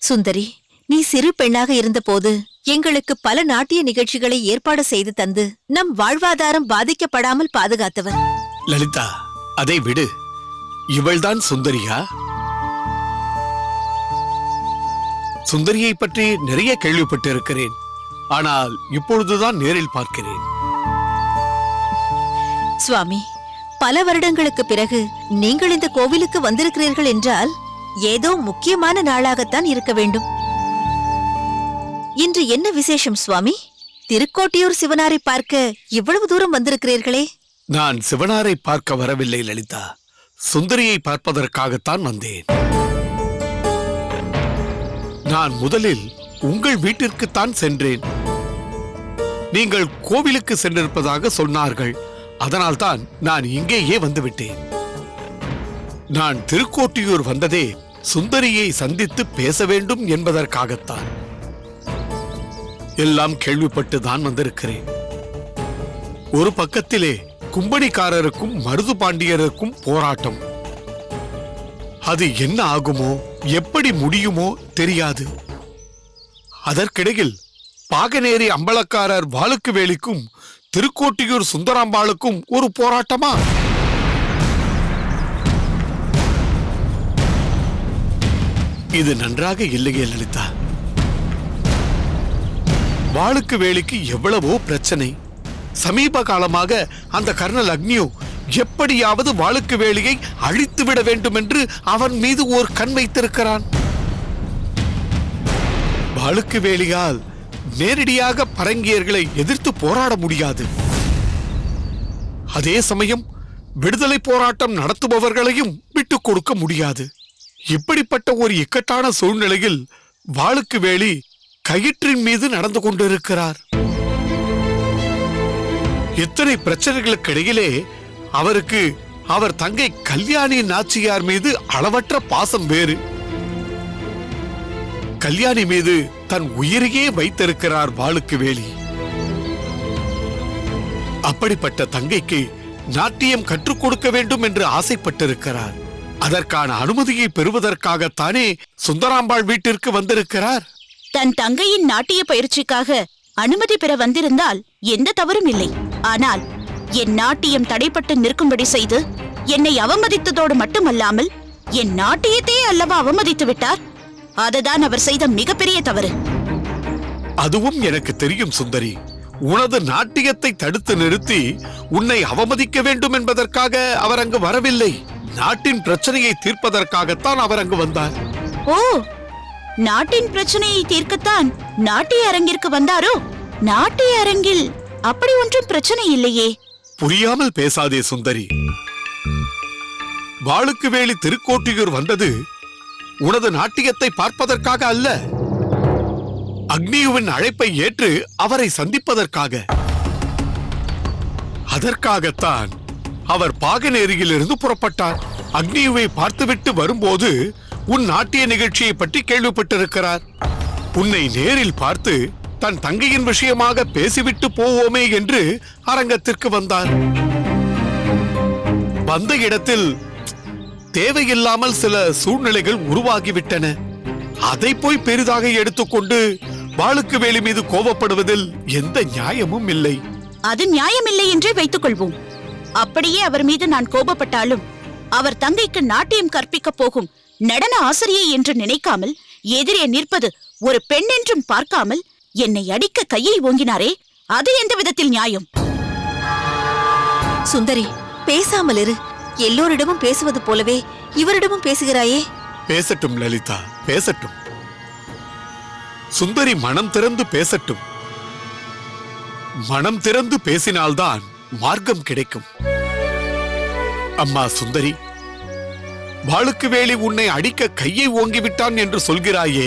சுந்தரி, நீ சிறு பெண்ணாக இருந்தபோது எங்களுக்கு பல நாட்டிய நிகழ்ச்சிகளை ஏற்பாடு செய்து தந்து நம் வாழ்வாதாரம் பாதிக்கப்படாமல் பாதுகாத்தவர். லலிதா, அதை விடு. இவள்தான் சுந்தரியா? சுந்தரியை பற்றி நிறைய கேள்விப்பட்டு இருக்கிறேன். ஆனால் இப்பொழுதுதான் நேரில் பார்க்கிறேன். சுவாமி, பல வருடங்களுக்கு பிறகு நீங்கள் இந்த கோவிலுக்கு வந்திருக்கிறீர்கள் என்றால் ஏதோ முக்கியமான நாளாகத்தான் இருக்க வேண்டும். இன்று என்ன விசேஷம் சுவாமி? திருக்கோட்டியூர் சிவனாரை பார்க்க இவ்வளவு தூரம் வந்திருக்கிறீர்களே? நான் சிவனாரை பார்க்க வரவில்லை லலிதா, சுந்தரியை பார்ப்பதற்காகத்தான் வந்தேன். நான் முதலில் உங்கள் வீட்டிற்குத்தான் சென்றேன். நீங்கள் கோவிலுக்கு சென்றிருப்பதாக சொன்னார்கள். அதனால்தான் நான் இங்கேயே வந்துவிட்டேன். நான் திருக்கோட்டியூர் வந்ததே சுந்தரியை சந்தித்து பேச வேண்டும் என்பதற்காகத்தான். எல்லாம் கேள்விப்பட்டு தான் வந்திருக்கிறேன். ஒரு பக்கத்திலே கும்பனிக்காரருக்கும் மருது பாண்டியருக்கும் போராட்டம். அது என்ன ஆகுமோ, எப்படி முடியுமோ தெரியாது. அதற்கிடையில் பாகனேரி அம்பலக்காரர் வாளுக்கு வேலிக்கும் திருக்கோட்டியூர் சுந்தராம்பாளுக்கும் ஒரு போராட்டமா? இது நன்றாக இல்லையே லலிதா. வாளுக்கு வேலிக்கு எவ்வளவோ பிரச்சனை. சமீப காலமாக அந்த கர்னல் அக்னியோ எப்படியாவது வாளுக்கு வேலியை அழித்து விட வேண்டும் என்று அவன் மீது ஓர் கண் வைத்திருக்கிறான். வாளுக்கு வேலியால் நேரடியாக பரங்கியர்களை எதிர்த்து போராட முடியாது. அதே சமயம் விடுதலை போராட்டம் நடத்துபவர்களையும் விட்டுக் கொடுக்க முடியாது. இப்படிப்பட்ட ஒரு இக்கட்டான சூழ்நிலையில் வாளுக்கு வேலி கயிற்றின் மீது நடந்து கொண்டிருக்கிறார். இத்தனை பிரச்சனைகளுக்கு இடையிலே அவருக்கு அவர் தங்கை கல்யாணி நாச்சியார் மீது அளவற்ற பாசம் வேறு. கல்யாணி மீது தன் உயிரையே வைத்திருக்கிறார் வாளுக்கு வேலி. அப்படிப்பட்ட தங்கைக்கு நாட்டியம் கற்றுக் கொடுக்க வேண்டும் என்று ஆசைப்பட்டிருக்கிறார். அதற்கான அனுமதியை பெறுவதற்காகத்தானே சுந்தராம்பாள் வீட்டிற்கு வந்திருக்கிறார். தன் தங்கையின் நாட்டிய பயிற்சிக்காக அனுமதி பெற வந்திருந்தால் எந்த தவறும் இல்லை. ஆனால் என் நாட்டியம் தடைப்பட்டு நிற்கும்படி செய்து என்னை அவமதித்ததோடு மட்டுமல்லாமல் என் நாட்டியத்தையே அல்லவா அவமதித்து விட்டார். அதுதான் அவர் செய்த மிகப்பெரிய தவறு. அதுவும் எனக்கு தெரியும் சுந்தரி. உனது நாட்டியத்தை தடுத்து நிறுத்தி உன்னை அவமதிக்க வேண்டும் என்பதற்காக அவர் அங்கு வரவில்லை. நாட்டின் பிரச்சனையை தீர்ப்பதற்காகத்தான் அவர் அங்கு வந்தார். ஓ, நாட்டின் பிரச்சனையை தீர்க்கத்தான் நாட்டிய அரங்கிற்கு வந்தாரோ? நாட்டிய அரங்கில் அப்படி ஒன்றும் பிரச்சனை இல்லையே. புரியாமல் பேசாதே சுந்தரி. வாளுக்கு வேலி திருக்கோட்டியூர் வந்தது உனது நாட்டியத்தை பார்ப்பதற்காக அல்ல, அக்னியுவின் அழைப்பை ஏற்று அவரை சந்திப்பதற்காக. அதற்காகத்தான் அவர் பாகனேரியிலிருந்து புறப்பட்டார். அக்னியுவை பார்த்துவிட்டு வரும்போது உன் நாட்டிய நிகழ்ச்சியை பற்றி கேள்விப்பட்டிருக்கிறார். உன்னை நேரில் பார்த்து தன் தங்கையின் விஷயமாக பேசிவிட்டு போவோமே என்று அரங்கத்திற்கு வந்தார். வந்த இடத்தில் தேவையில்லாமல் சில சூழ்நிலைகள் உருவாகிவிட்டன. அதை போய் பெரிதாக எடுத்துக்கொண்டு வாளுக்கு வேலி மீது கோபப்படுவதில் எந்த நியாயமும் இல்லை. அது நியாயமில்லை என்றே வைத்துக் கொள்வோம். அப்படியே அவர் மீது நான் கோபப்பட்டாலும் அவர் தங்கைக்கு நாட்டியம் கற்பிக்க போகும் நடன ஆசிரியை என்று நினைக்காமல் எதிரே நிற்பது ஒரு பெண் என்றும் பார்க்காமல் என்னை அடிக்க கையை ஓங்கினாரே, அது எந்த விதத்தில் நியாயம்? சுந்தரி, பேசாமல் இரு. எல்லோரிடமும் பேசுவது போலவே இவரிடமும் பேசுகிறாயே. பேசட்டும் லலிதா, பேசட்டும். சுந்தரி மனம் திறந்து பேசட்டும். மனம் திறந்து பேசினால்தான் மார்க்கம் கிடைக்கும். அம்மா சுந்தரி, வாளுக்கு வேலி உன்னை அடிக்க கையை ஓங்கிவிட்டான் என்று சொல்கிறாயே,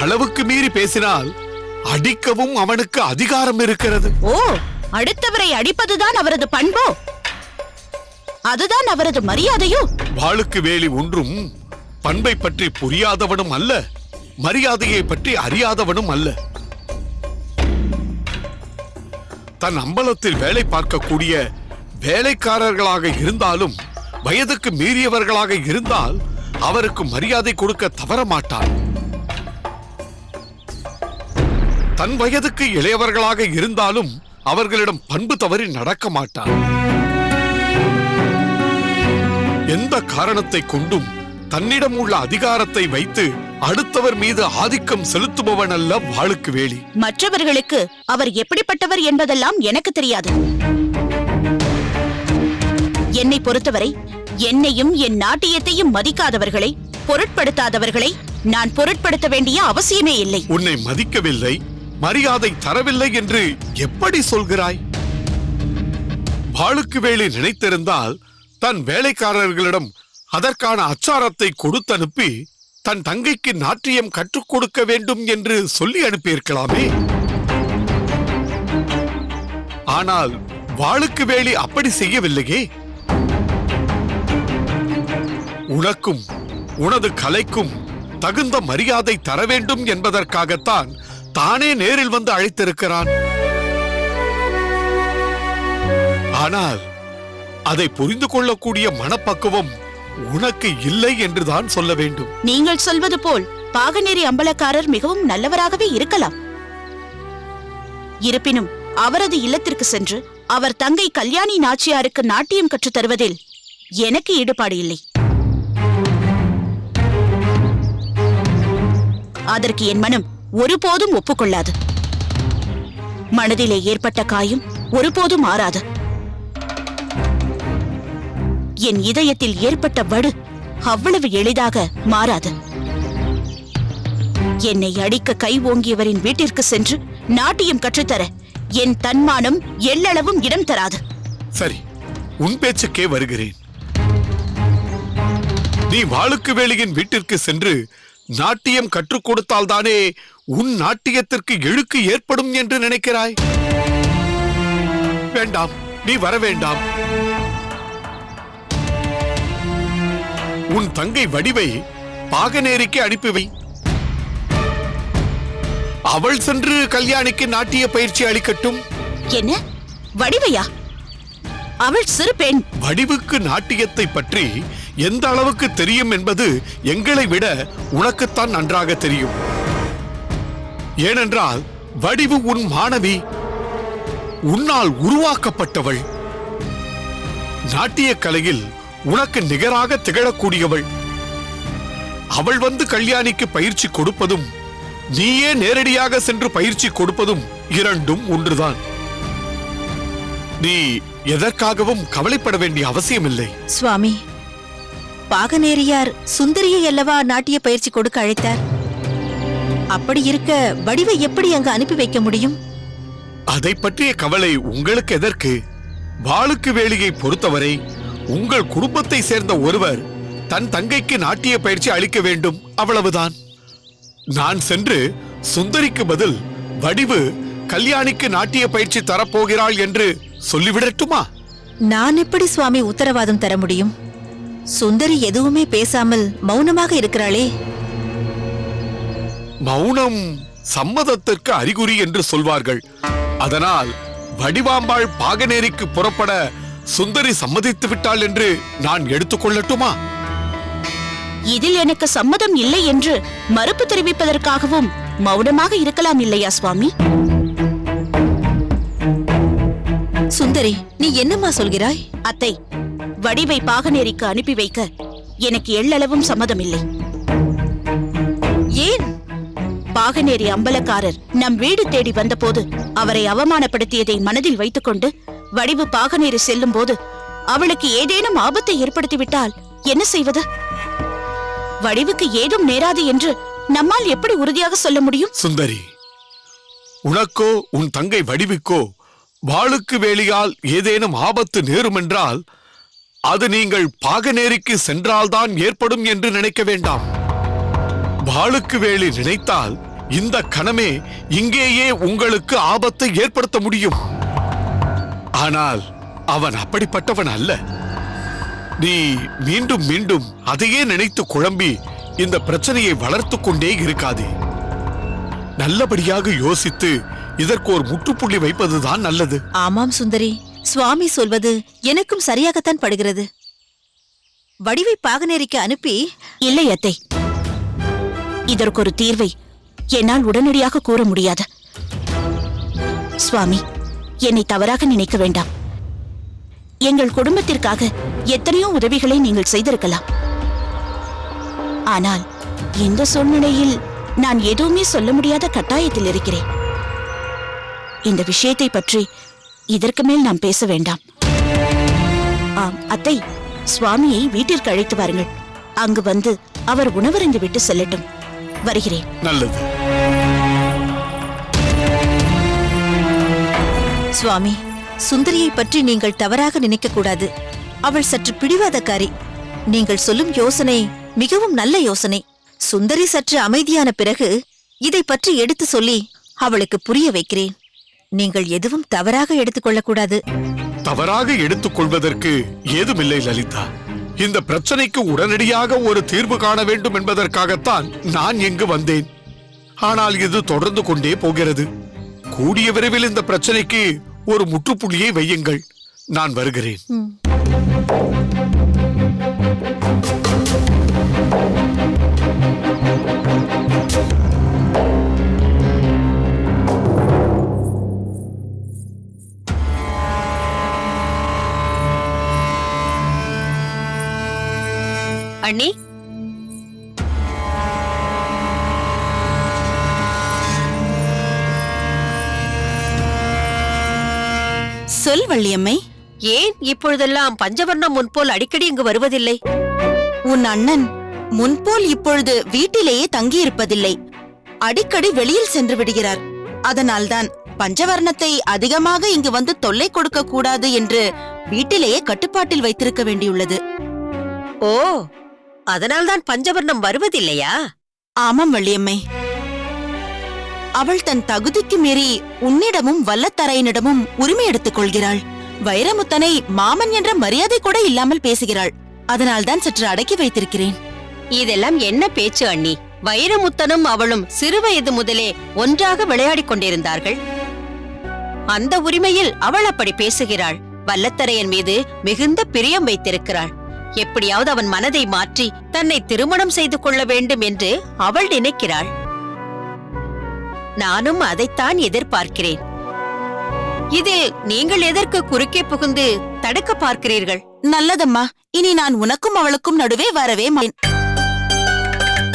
அளவுக்கு மீறி பேசினால் அடிக்கவும் அவனுக்கு அதிகாரம் இருக்கிறது. ஓ, அடுத்தவரை அடிப்பதுதான் அவரது பண்போ? அதுதான் அவரது மரியாதையோ? வாளுக்கு வேலி ஒன்றும் பண்பை பற்றி புரியாதவனும் அல்ல, மரியாதையை பற்றி அறியாதவனும் அல்ல. தன் அம்பலத்தில் வேலை பார்க்கக்கூடிய வேலைக்காரர்களாக இருந்தாலும் வயதுக்கு மீறியவர்களாக இருந்தால் அவருக்கு மரியாதை கொடுக்க தவற மாட்டான். தன் வயதுக்கு இளையவர்களாக இருந்தாலும் அவர்களிடம் பண்பு தவறி நடக்க மாட்டான். எந்த காரணத்தை கொண்டும் தன்னிடம் உள்ள அதிகாரத்தை வைத்து அடுத்தவர் மீது ஆதிக்கம் செலுத்துபவன் அல்ல வாளுக்கு வேலி. மற்றவர்களுக்கு அவர் எப்படிப்பட்டவர் என்பதெல்லாம் எனக்கு தெரியாது. என்னை பொறுத்தவரை என்னையும் என் நாட்டியத்தையும் மதிக்காதவர்களை, பொருட்படுத்தாதவர்களை நான் பொருட்படுத்த வேண்டிய அவசியமே இல்லை. உன்னை மதிக்கவில்லை, மரியாதை தரவில்லை என்று எப்படி சொல்கிறாய்? வாளுக்கு வேலி நினைத்திருந்தால் தன் வேலைக்காரர்களிடம் அதற்கான அச்சாரத்தை கொடுத்தனுப்பி தன் தங்கைக்கு நாட்டியம் கற்றுக் கொடுக்க வேண்டும் என்று சொல்லி அனுப்பியிருக்கலாமே. ஆனால் வாளுக்கு வேலி அப்படி செய்யவில்லையே. உனக்கும் உனது கலைக்கும் தகுந்த மரியாதை தர வேண்டும் என்பதற்காகத்தான் தானே நேரில் வந்து அழைத்திருக்கிறான். ஆனால் அதை புரிந்து கொள்ளக்கூடிய மனப்பக்குவம் உனக்கு இல்லை என்றுதான் சொல்ல வேண்டும். நீங்கள் சொல்வது போல் பாகநேரி அம்பலக்காரர் மிகவும் நல்லவராகவே இருக்கலாம். இருப்பினும் அவரது இல்லத்திற்கு சென்று அவர் தங்கை கல்யாணி நாச்சியாருக்கு நாட்டியம் கற்றுத் தருவதில் எனக்கு ஈடுபாடு இல்லை. அதற்கு என் மனம் ஒருபோதும் ஒப்புக்கொள்ளாது. மனதிலே ஏற்பட்ட காயம் ஒருபோதும் ஆறாது. என் இதயத்தில் ஏற்பட்ட வடு அவ்வளவு எளிதாக மாறாது. என்னை அடிக்க கை ஓங்கியவரின் வீட்டிற்கு சென்று நாட்டியம் கற்றுத்தர என் தன்மானம் எள்ளளவும் இடம் தராது. சரி, உன் பேச்சுக்கே வருகிறேன். நீ வாளுக்கு வேலியின் வீட்டிற்கு சென்று நாட்டியம் கற்றுக் கொடுத்தால்தானே உன் நாட்டியத்திற்கு இழுக்கு ஏற்படும் என்று நினைக்கிறாய்? வேண்டாம், நீ வர வேண்டாம். உன் தங்கை வடிவை பாகநேரிக்கு அனுப்பிவை. அவள் சென்று கல்யாணிக்கு நாட்டிய பயிற்சி அளிக்கட்டும். என்ன, வடிவையா? அவள் சிறு பெண். வடிவுக்கு நாட்டியத்தை பற்றி எந்த அளவுக்கு தெரியும் என்பது எங்களை விட உனக்குத்தான் நன்றாக தெரியும். ஏனென்றால் வடிவு உன் மாணவி, உன்னால் உருவாக்கப்பட்டவள். நாட்டிய கலையில் உனக்கு நிகராக திகழக்கூடியவள். அவள் வந்து கல்யாணிக்கு பயிற்சி கொடுப்பதும் நீயே நேரடியாக சென்று பயிற்சி கொடுப்பதும் இரண்டும் ஒன்றுதான். நீ எதற்காகவும் கவலைப்பட வேண்டிய அவசியமில்லை. சுவாமி, பாகநேரியார் சுந்தரியை அல்லவா நாட்டிய பயிற்சி கொடுக்க அழைத்தார். அப்படி இருக்க வடிவை எப்படி அங்கு அனுப்பி வைக்க முடியும்? அதை பற்றிய கவலை உங்களுக்கு எதற்கு? வாளுக்கு வேலியை பொறுத்தவரை உங்கள் குடும்பத்தை சேர்ந்த ஒருவர் தன் தங்கைக்கு நாட்டிய பயிற்சி அளிக்க வேண்டும், அவ்வளவுதான். நான் சென்று சுந்தரிக்கு பதில் வடிவு கல்யாணிக்கு நாட்டிய பயிற்சி தரப்போகிறாள் என்று சொல்லிவிடட்டுமா? நான் எப்படி சுவாமி உத்தரவாதம் தர முடியும்? சுந்தரி எதுவுமே பேசாமல் மௌனமாக இருக்கிறாளே. மௌனம் சம்மதத்திற்கு அறிகுறி என்று சொல்வார்கள். அதனால் வடிவாம்பாள் பாகநேரிக்கு புறப்பட சுந்தரி சம்மதித்து விட்டாள் என்று நான் எடுத்துக்கொள்ளட்டுமா? இதில் எனக்கு சம்மதம் இல்லை என்று மறுப்பு தெரிவிப்பதற்காகவும் மௌனமாக இருக்கலாம் இல்லையா சுவாமி? சுந்தரி, நீ என்னம்மா சொல்கிறாய்? அத்தை, வடிவை பாகநேரிக்கு அனுப்பி வைக்க எனக்கு எள்ளளவும் சம்மதம் இல்லை. ஏன்? பாகநேரி அம்பலக்காரர் நம் வீடு தேடி வந்தபோது அவரை அவமானப்படுத்தியதை மனதில் வைத்துக்கொண்டு வடிவு பாகநேரி செல்லும் போது அவளுக்கு ஏதேனும் ஆபத்தை ஏற்படுத்திவிட்டால் என்ன செய்வது? வடிவுக்கு ஏதும் நேராது என்று நம்மால் எப்படி உறுதியாக சொல்ல முடியும்? சுந்தரி, உனக்கோ உன் தங்கை வடிவுக்கோ வாளுக்கு வேலியால் ஏதேனும் ஆபத்து நேருமென்றால் அது நீங்கள் பாகநேரிக்கு சென்றால்தான் ஏற்படும் என்று நினைக்க வேண்டாம். வாளுக்கு வேலி நினைத்தால் இந்த கணமே இங்கேயே உங்களுக்கு ஆபத்தை ஏற்படுத்த முடியும். ஆனால் அவன் அப்படிப்பட்டவன் அல்ல. நீ மீண்டும் மீண்டும் அதையே நினைத்து குழம்பி இந்த பிரச்சனையை வளர்த்து கொண்டே இருக்காதே. நல்லபடியாக யோசித்து இதற்கு ஒரு முற்றுப்புள்ளி வைப்பதுதான் நல்லது. ஆமாம் சுந்தரி, சுவாமி சொல்வது எனக்கும் சரியாகத்தான் படுகிறது. வடிவை பாகநேரிக்கு அனுப்பி இல்லை அத்தை, இதற்கு ஒரு தீர்வை என்னால் உடனடியாக கூற முடியாது. சுவாமி, என்னை தவறாக நினைக்க வேண்டாம். எங்கள் குடும்பத்திற்காக எத்தனையோ உதவிகளை நீங்கள் செய்திருக்கலாம். ஆனால் இந்த சூழ்நிலையில் நான் எதுவுமே சொல்ல முடியாத கட்டாயத்தில் இருக்கிறேன். இந்த விஷயத்தை பற்றி இதற்கு மேல் நாம் பேச வேண்டாம். ஆம் அத்தை, சுவாமியை வீட்டிற்கு அழைத்து வாருங்கள். அங்கு வந்து அவர் உணவருந்து விட்டு செல்லட்டும். வருகிறேன். நல்லது. சுவாமி, சுந்தரியை பற்றி நீங்கள் தவறாக நினைக்க கூடாது. அவள் சற்று பிடிவாதக்காரி. நீங்கள் சொல்லும் யோசனை மிகவும் நல்ல யோசனை. சுந்தரி சற்று அமைதியான பிறகு இதை பற்றி எடுத்து சொல்லி அவளுக்கு புரிய வைக்கிறேன். நீங்கள் எதுவும் தவறாக எடுத்துக்கொள்ளக்கூடாது. தவறாக எடுத்துக்கொள்வதற்கு ஏதுமில்லை லலிதா. இந்த பிரச்சனைக்கு உடனடியாக ஒரு தீர்வு காண வேண்டும் என்பதற்காகத்தான் நான் இங்கு வந்தேன். ஆனால் இது தொடர்ந்து கொண்டே போகிறது. கூடிய விரைவில் இந்த பிரச்சனைக்கு ஒரு முற்றுப்புள்ளியை வையுங்கள். நான் வருகிறேன். அண்ணி, சொல் வள்ளியம்மை. ஏன் இப்பொழுதெல்லாம் பஞ்சவர்ணம் முன்போல் அடிக்கடி இங்கு வருவதில்லை? உன் அண்ணன் முன்போல் இப்பொழுது வீட்டிலேயே தங்கியிருப்பதில்லை. அடிக்கடி வெளியில் சென்று விடுகிறார். அதனால்தான் பஞ்சவர்ணத்தை அதிகமாக இங்கு வந்து தொல்லை கொடுக்க கூடாது என்று வீட்டிலேயே கட்டுப்பாட்டில் வைத்திருக்க வேண்டியுள்ளது. ஓ, அதனால்தான் பஞ்சவர்ணம் வருவதில்லையா? ஆமாம் வள்ளியம்மை. அவள் தன் தகுதிக்கு மீறி உன்னிடமும் வல்லத்தரையனிடமும் உரிமை எடுத்துக் கொள்கிறாள். வைரமுத்தனை மாமன் என்ற மரியாதை கூட இல்லாமல் பேசுகிறாள். அதனால்தான் சற்று அடக்கி வைத்திருக்கிறேன். இதெல்லாம் என்ன பேச்சு அண்ணி? வைரமுத்தனும் அவளும் சிறுவயது முதலே ஒன்றாக விளையாடிக் கொண்டிருந்தார்கள். அந்த உரிமையில் அவள் அப்படி பேசுகிறாள். வல்லத்தரையன் மீது மிகுந்த பிரியம் வைத்திருக்கிறாள். எப்படியாவது அவன் மனதை மாற்றி தன்னை திருமணம் செய்து கொள்ள வேண்டும் என்று அவள் நினைக்கிறாள். நானும் அதைத்தான் எதிர்பார்க்கிறேன். இதில் நீங்கள் எதற்கு குறுக்கே புகுந்து தடுக்க பார்க்கிறீர்கள்? நல்லதம்மா, இனி நான் உனக்கும் அவளுக்கும் நடுவே வரவே மாட்டேன்.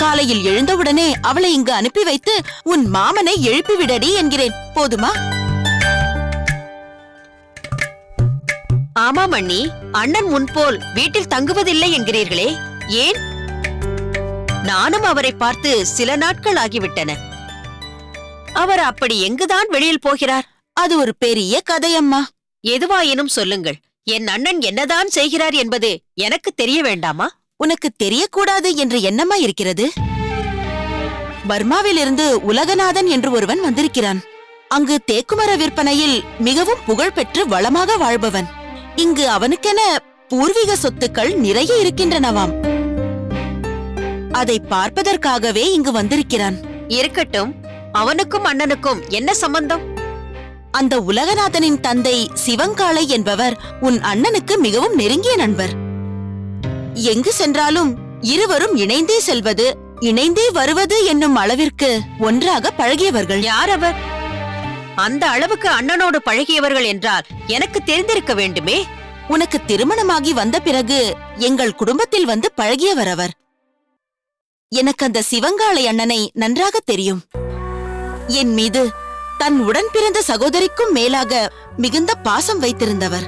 காலையில் எழுந்தவுடனே அவளை இங்கு அனுப்பி வைத்து உன் மாமனை எழுப்பிவிடடி என்கிறேன். போதுமா? ஆமாம் அண்ணி, அண்ணன் முன்போல் வீட்டில் தங்குவதில்லை என்கிறீர்களே, ஏன்? நானும் அவரை பார்த்து சில நாட்கள் ஆகிவிட்டன. அவர் அப்படி எங்குதான் வெளியில் போகிறார்? அது ஒரு பெரிய கதையம்மா. எதுவாயினும் சொல்லுங்கள். என் அண்ணன் என்னதான் செய்கிறார் என்பது எனக்கு தெரிய வேண்டாமா? உனக்கு தெரியக்கூடாது என்று என்னமா இருக்கிறது? பர்மாவிலிருந்து உலகநாதன் என்று ஒருவன் வந்திருக்கிறான். அங்கு தேக்குமர விற்பனையில் மிகவும் புகழ் பெற்று வளமாக வாழ்பவன். இங்கு அவனுக்கென பூர்வீக சொத்துக்கள் நிறைய இருக்கின்றனவாம். அதை பார்ப்பதற்காகவே இங்கு வந்திருக்கிறான். இருக்கட்டும், அவனுக்கும் அண்ணனுக்கும் என்ன சம்பந்தம்? அந்த உலகநாதனின் தந்தை சிவங்காளை என்பவர் உன் அண்ணனுக்கு மிகவும் நெருங்கிய நண்பர். எங்கு சென்றாலும் இருவரும் இணைந்தே செல்வது, இணைந்தே வருவது என்னும் அளவிற்கு ஒன்றாக பழகியவர்கள். யார் அவர்? அந்த அளவுக்கு அண்ணனோடு பழகியவர்கள் என்றால் எனக்கு தெரிந்திருக்க வேண்டுமே. உனக்கு திருமணமாகி வந்த பிறகு எங்கள் குடும்பத்தில் வந்து பழகியவர் அவர். எனக்கு அந்த சிவங்காளை அண்ணனை நன்றாக தெரியும். என் மீது தன் உடன் பிறந்த சகோதரிக்கும் மேலாக மிகுந்த பாசம் வைத்திருந்தவர்.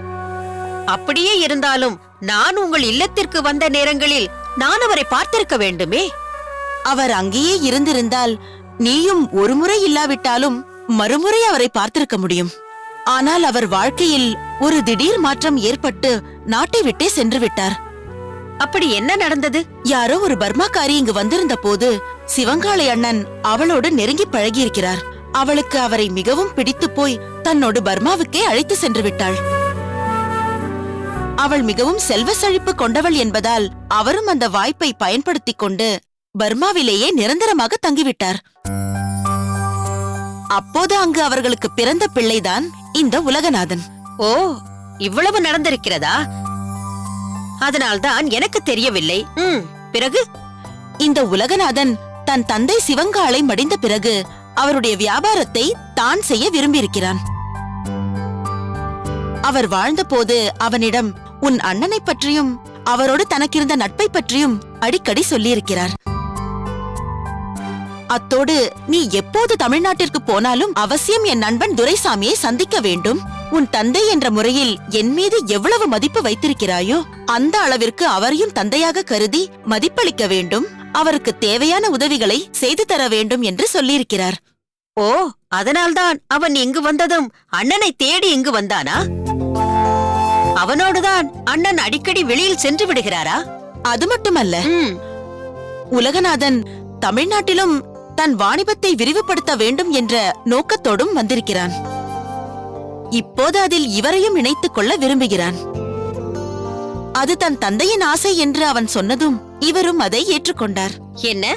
அப்படியே இருந்தாலும் நான் உங்கள் இல்லத்திற்கு வந்த நேரங்களில் நான் அவரை பார்த்திருக்க வேண்டுமே. அவர் அங்கேயே இருந்திருந்தால் நீயும் ஒருமுறை இல்லாவிட்டாலும் மறுமுறை அவரை பார்த்திருக்க முடியும். ஆனால் அவர் வாழ்க்கையில் ஒரு திடீர் மாற்றம் ஏற்பட்டு நாட்டை விட்டே சென்று விட்டார். அப்படி என்ன நடந்தது? யாரோ ஒரு பர்மாக்காரி இங்கு வந்திருந்த போது சிவங்காளை அண்ணன் அவளோடு நெருங்கி பழகியிருக்கிறார். அவளுக்கு அவரை மிகவும் பிடித்து போய் தன்னோடு பர்மாவுக்கே அழைத்து சென்று விட்டாள். அவள் மிகவும் செல்வ செழிப்பு கொண்டவள் என்பதால் அவரும் அந்த வாய்ப்பை பயன்படுத்திக் கொண்டு பர்மாவிலேயே நிரந்தரமாக தங்கிவிட்டார். அப்போது அங்கு அவர்களுக்கு பிறந்த பிள்ளைதான் இந்த உலகநாதன். ஓ, இவ்வளவு நடந்திருக்கிறதா? அதனால்தான் எனக்கு தெரியவில்லை. பிறகு இந்த உலகநாதன் தன் தந்தை சிவங்காலை மடிந்த பிறகு அவருடைய வியாபாரத்தை தான் செய்ய விரும்பியிருக்கிறான். அவர் வாழ்ந்தபோது அவனிடம் உன் அண்ணனை பற்றியும் அவரோடு தனக்கிருந்த நட்பை பற்றியும் அடிக்கடி சொல்லியிருக்கிறார். அத்தோடு நீ எப்போது தமிழ்நாட்டிற்கு போனாலும் அவசியம் என் நண்பன் துரைசாமியை சந்திக்க வேண்டும். உன் தந்தை என்ற முறையில் என் மீது எவ்வளவு மதிப்பு வைத்திருக்கிறாயோ அந்த அளவிற்கு அவரையும் தந்தையாக கருதி மதிப்பளிக்க வேண்டும். அவருக்கு தேவையான உதவிகளை செய்து தர வேண்டும் என்று சொல்லியிருக்கிறார். ஓ, அதனால்தான் அவன் இங்கு வந்ததும் அண்ணனை தேடி இங்கு வந்தானா? அவனோடுதான் அண்ணன் அடிக்கடி வெளியில் சென்று விடுகிறாரா? அது மட்டுமல்ல, உலகநாதன் தமிழ்நாட்டிலும் தன் வாணிபத்தை விரிவுபடுத்த வேண்டும் என்ற நோக்கத்தோடும் வந்திருக்கிறான். இப்போது அதில் இவரையும் இணைத்துக் கொள்ள விரும்புகிறான். அது தன் தந்தையின் ஆசை என்று அவன் சொன்னதும் இவரும் அதை ஏற்றுக்கொண்டார். என்ன,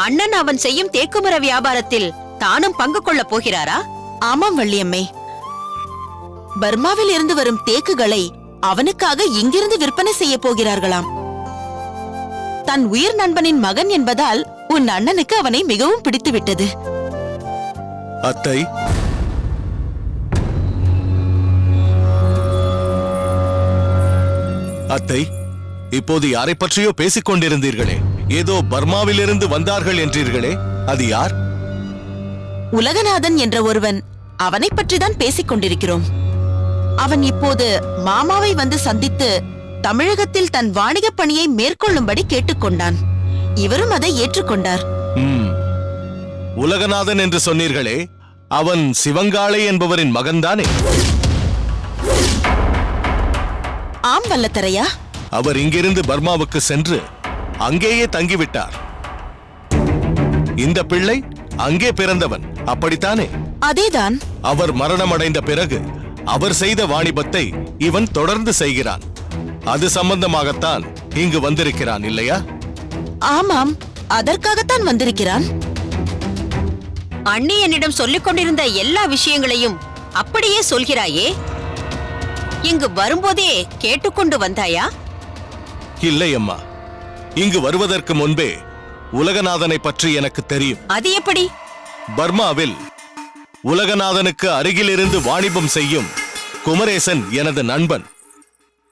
அண்ணன் அவன் செய்யும் தேக்குமர வியாபாரத்தில் தானும் பங்கு கொள்ளப் போகிறாரா? ஆமாம் வள்ளியம்மே, பர்மாவில் இருந்து வரும் தேக்குகளை அவனுக்காக இங்கிருந்து விற்பனை செய்ய போகிறார்களாம். தன் உயிர் நண்பனின் மகன் என்பதால் உன் அண்ணனுக்கு அவனை மிகவும் பிடித்துவிட்டது. அத்தை, அத்தை, இப்போது யாரை பற்றியோ பேசிக் கொண்டிருந்தீர்களே, ஏதோ பர்மாவிலிருந்து வந்தார்கள் என்றீர்களே, அது யார்? உலகநாதன் என்ற ஒருவன். அவனை பற்றிதான் பேசிக் கொண்டிருக்கிறோம். அவன் இப்போது மாமாவை வந்து சந்தித்து தமிழகத்தில் தன் வாணிகப் பணியை மேற்கொள்ளும்படி கேட்டுக்கொண்டான். இவரும் அதை ஏற்றுக்கொண்டார். உலகநாதன் என்று சொன்னீர்களே, அவன் சிவங்காளை என்பவரின் மகன்தானே? ஆம் வல்லத்தரையா. அவர் இங்கிருந்து பர்மாவுக்கு சென்று அங்கேயே தங்கிவிட்டார். இந்த பிள்ளை அங்கே பிறந்தவன், அப்படித்தானே? அதேதான். அவர் மரணமடைந்த பிறகு அவர் செய்த வாணிபத்தை இவன் தொடர்ந்து செய்கிறான். அது சம்பந்தமாகத்தான் இங்கு வந்திருக்கிறான், இல்லையா? ஆமாம், அதற்காகத்தான் வந்திருக்கிறான். அண்ணி என்னிடம் சொல்லிக் கொண்டிருந்த எல்லா விஷயங்களையும் அப்படியே சொல்கிறாயே, இங்கு வரும்போதே கேட்டுக்கொண்டு வந்தாயா? இல்லை அம்மா, இங்கு வருவதற்கு முன்பே உலகநாதனை பற்றி எனக்கு தெரியும். அது எப்படி? பர்மாவில் உலகநாதனுக்கு அருகிலிருந்து வாணிபம் செய்யும் குமரேசன் எனது நண்பன்.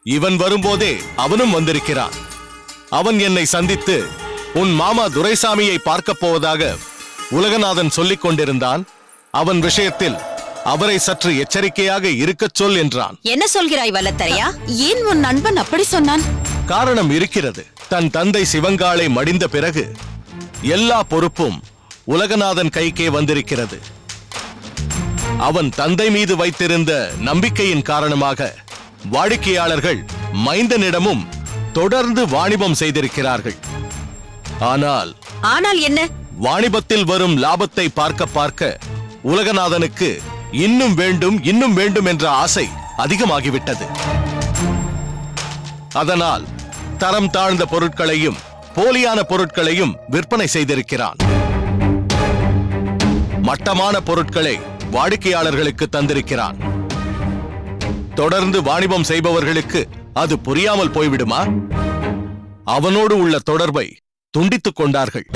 இவன் வரும்போதே அவனும் வந்திருக்கிறான். அவன் என்னை சந்தித்து உன் மாமா துரைசாமியை பார்க்கப் போவதாக உலகநாதன் சொல்லிக் கொண்டிருந்தான். அவன் விஷயத்தில் அவரை சற்று எச்சரிக்கையாக இருக்கச் சொல் என்றான். என்ன சொல்கிறாய் வல்லத்தரையா? ஏன் உன் நண்பன் அப்படி சொன்னான்? காரணம் இருக்கிறது. தன் தந்தை சிவங்காளை மடிந்த பிறகு எல்லா பொறுப்பும் உலகநாதன் கைக்கே வந்திருக்கிறது. அவன் தந்தை மீது வைத்திருந்த நம்பிக்கையின் காரணமாக வாடிக்கையாளர்கள் மைந்தனிடமும் தொடர்ந்து வாணிபம் செய்திருக்கிறார்கள். ஆனால் என்ன? வாணிபத்தில் வரும் லாபத்தை பார்க்க பார்க்க உலகநாதனுக்கு இன்னும் வேண்டும் என்ற ஆசை அதிகமாகிவிட்டது. அதனால் தரம் தாழ்ந்த பொருட்களையும் போலியான பொருட்களையும் விற்பனை செய்திருக்கிறான். மட்டமான பொருட்களை வாடிக்கையாளர்களுக்கு தந்திருக்கிறான். தொடர்ந்து வாணிபம் செய்பவர்களுக்கு அது புரியாமல் போய்விடுமா? அவனோடு உள்ள தொடர்பை துண்டித்துக் கொண்டார்கள்.